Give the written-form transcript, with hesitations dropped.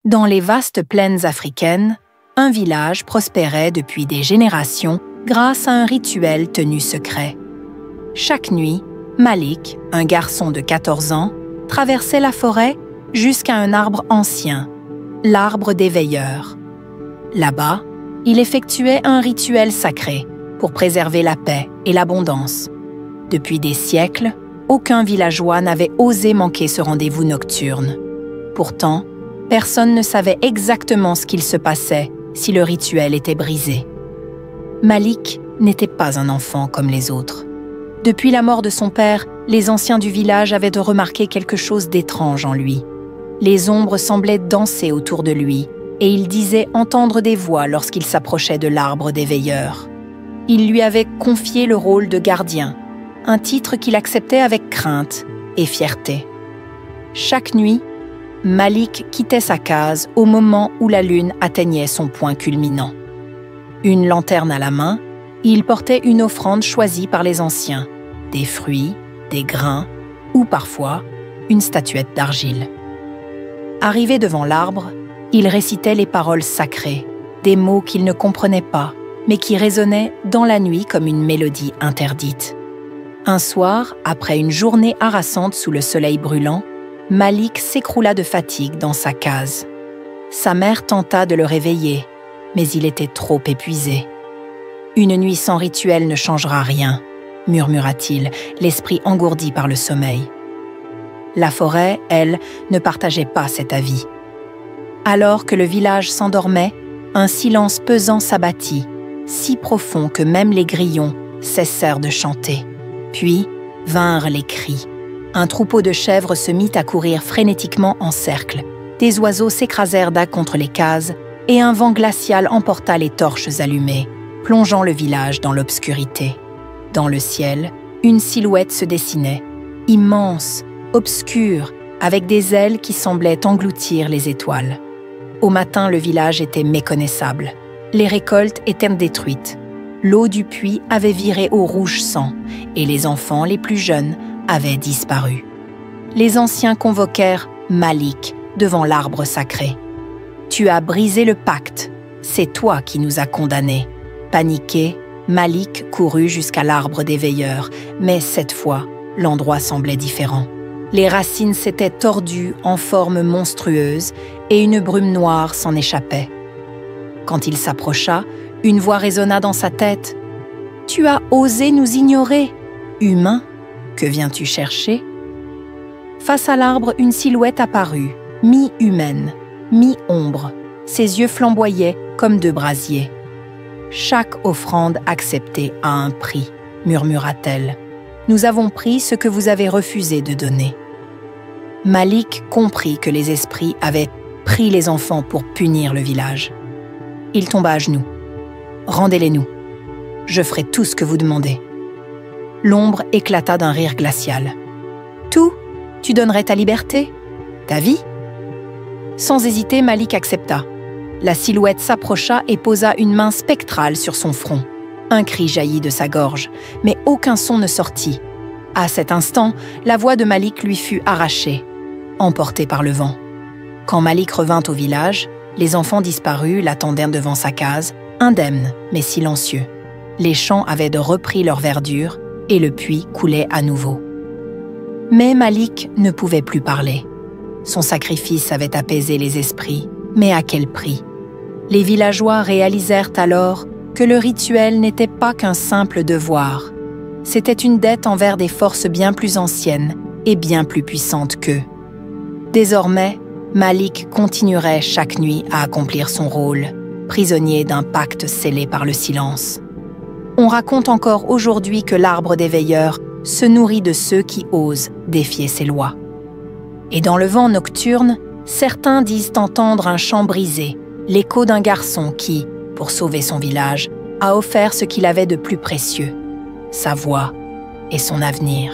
Dans les vastes plaines africaines, un village prospérait depuis des générations grâce à un rituel tenu secret. Chaque nuit, Malik, un garçon de 14 ans, traversait la forêt jusqu'à un arbre ancien, l'arbre des veilleurs. Là-bas, il effectuait un rituel sacré pour préserver la paix et l'abondance. Depuis des siècles, aucun villageois n'avait osé manquer ce rendez-vous nocturne. Pourtant, personne ne savait exactement ce qu'il se passait si le rituel était brisé. Malik n'était pas un enfant comme les autres. Depuis la mort de son père, les anciens du village avaient remarqué quelque chose d'étrange en lui. Les ombres semblaient danser autour de lui et il disait entendre des voix lorsqu'il s'approchait de l'arbre des veilleurs. Il lui avait confié le rôle de gardien, un titre qu'il acceptait avec crainte et fierté. Chaque nuit, Malik quittait sa case au moment où la lune atteignait son point culminant. Une lanterne à la main, il portait une offrande choisie par les anciens, des fruits, des grains ou parfois une statuette d'argile. Arrivé devant l'arbre, il récitait les paroles sacrées, des mots qu'il ne comprenait pas, mais qui résonnaient dans la nuit comme une mélodie interdite. Un soir, après une journée harassante sous le soleil brûlant, Malik s'écroula de fatigue dans sa case. Sa mère tenta de le réveiller, mais il était trop épuisé. « Une nuit sans rituel ne changera rien », murmura-t-il, l'esprit engourdi par le sommeil. La forêt, elle, ne partageait pas cet avis. Alors que le village s'endormait, un silence pesant s'abattit, si profond que même les grillons cessèrent de chanter. Puis vinrent les cris. Un troupeau de chèvres se mit à courir frénétiquement en cercle. Des oiseaux s'écrasèrent d'à contre les cases et un vent glacial emporta les torches allumées, plongeant le village dans l'obscurité. Dans le ciel, une silhouette se dessinait, immense, obscure, avec des ailes qui semblaient engloutir les étoiles. Au matin, le village était méconnaissable. Les récoltes étaient détruites. L'eau du puits avait viré au rouge sang et les enfants les plus jeunes avaient disparu. Les anciens convoquèrent Malik devant l'arbre sacré. « Tu as brisé le pacte, c'est toi qui nous as condamnés. » Paniqué, Malik courut jusqu'à l'arbre des veilleurs, mais cette fois, l'endroit semblait différent. Les racines s'étaient tordues en forme monstrueuse et une brume noire s'en échappait. Quand il s'approcha, une voix résonna dans sa tête. « Tu as osé nous ignorer, humain, que viens-tu chercher ?» Face à l'arbre, une silhouette apparut, mi-humaine, mi-ombre. Ses yeux flamboyaient comme deux brasiers. « Chaque offrande acceptée a un prix, » murmura-t-elle. « Nous avons pris ce que vous avez refusé de donner. » Malik comprit que les esprits avaient pris les enfants pour punir le village. Il tomba à genoux. « Rendez-les-nous. Je ferai tout ce que vous demandez. » L'ombre éclata d'un rire glacial. « Tout ? Tu donnerais ta liberté ? Ta vie ?» Sans hésiter, Malik accepta. La silhouette s'approcha et posa une main spectrale sur son front. Un cri jaillit de sa gorge, mais aucun son ne sortit. À cet instant, la voix de Malik lui fut arrachée, emportée par le vent. Quand Malik revint au village, les enfants disparus l'attendaient devant sa case, indemnes mais silencieux. Les champs avaient repris leur verdure et le puits coulait à nouveau. Mais Malik ne pouvait plus parler. Son sacrifice avait apaisé les esprits, mais à quel prix? Les villageois réalisèrent alors que le rituel n'était pas qu'un simple devoir. C'était une dette envers des forces bien plus anciennes et bien plus puissantes qu'eux. Désormais, Malik continuerait chaque nuit à accomplir son rôle, prisonnier d'un pacte scellé par le silence. On raconte encore aujourd'hui que l'arbre des veilleurs se nourrit de ceux qui osent défier ses lois. Et dans le vent nocturne, certains disent entendre un chant brisé, l'écho d'un garçon qui, pour sauver son village, a offert ce qu'il avait de plus précieux, sa voix et son avenir.